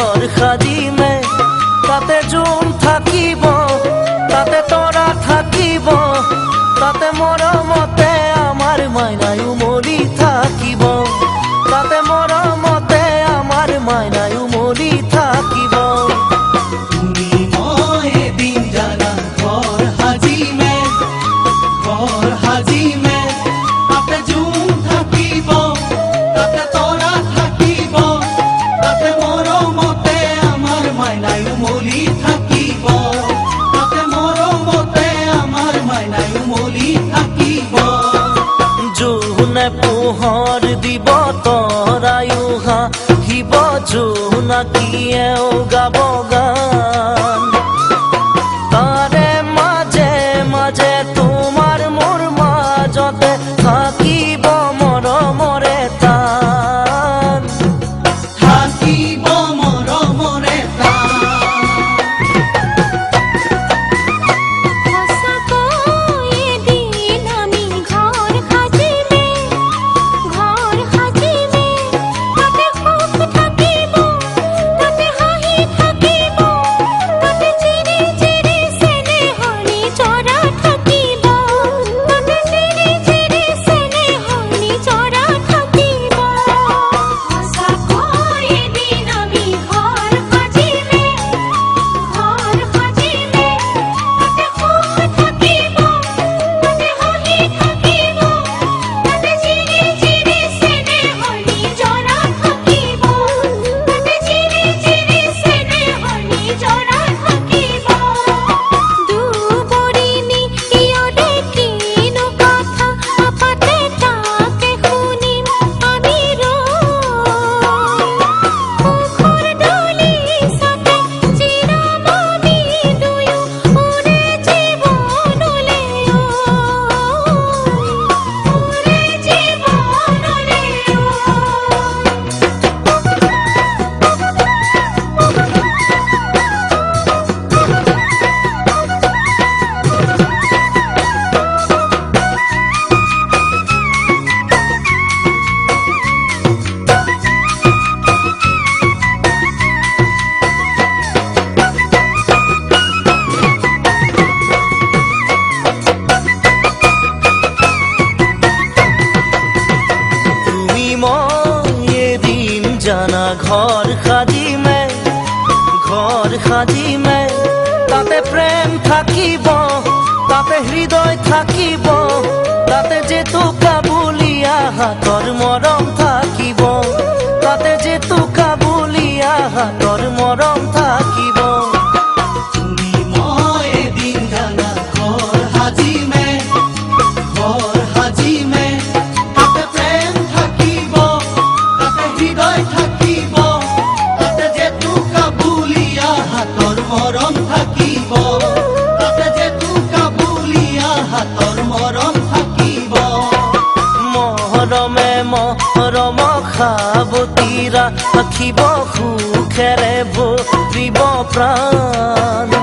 ঘৰ সাজিমে তাতে জোন থাকিব তাতে তৰা থাকিব তাতে মৰমতে আমাৰ মাইনাই উমলি থাকিব তাতে মৰমতে আমাৰ মাইনাই উমলি থাকিব তুমি মই এদিন জানা ঘৰ সাজিমে তাতে জোন থাকিব তাতে তৰা থাকিব তাতে মৰমতে আমাৰ মাইনাই উমলি থাকিব তাতে মৰমতে আমাৰ মাইনাই উমলি থাকিব জোনে পোহৰ দিব তৰায়ো হাঁহিব জোনাকীয়েও গাব গান তাৰে মাজে মাজে তোমাৰ মোৰ মাজতে থাকিব মৰমৰে টান থাকিব মৰমৰে টান জানা ঘৰ সাজিমে তাতে প্ৰেম থাকিব তাতে হৃদয় থাকিব তাতে জেতুকা বুলিয়া হাতৰ মৰম থাকিব তাতে জেতুকা বুলিয়া হাতৰ মৰম থাকিব তুমি মই এদিন জানা ঘৰ সাজিমে তাতে প্ৰেম থাকিব তাতে হৃদয় থাকিব তাতে জেতুকা বুলিয়া হাতৰ মৰম থাকিব তাতে জেতুকা বুলিয়া হাতৰ মৰম থাকিব মৰমে মৰম সাৱতীৰা ৰাখিব সুখেৰে ভৰিব প্ৰাণ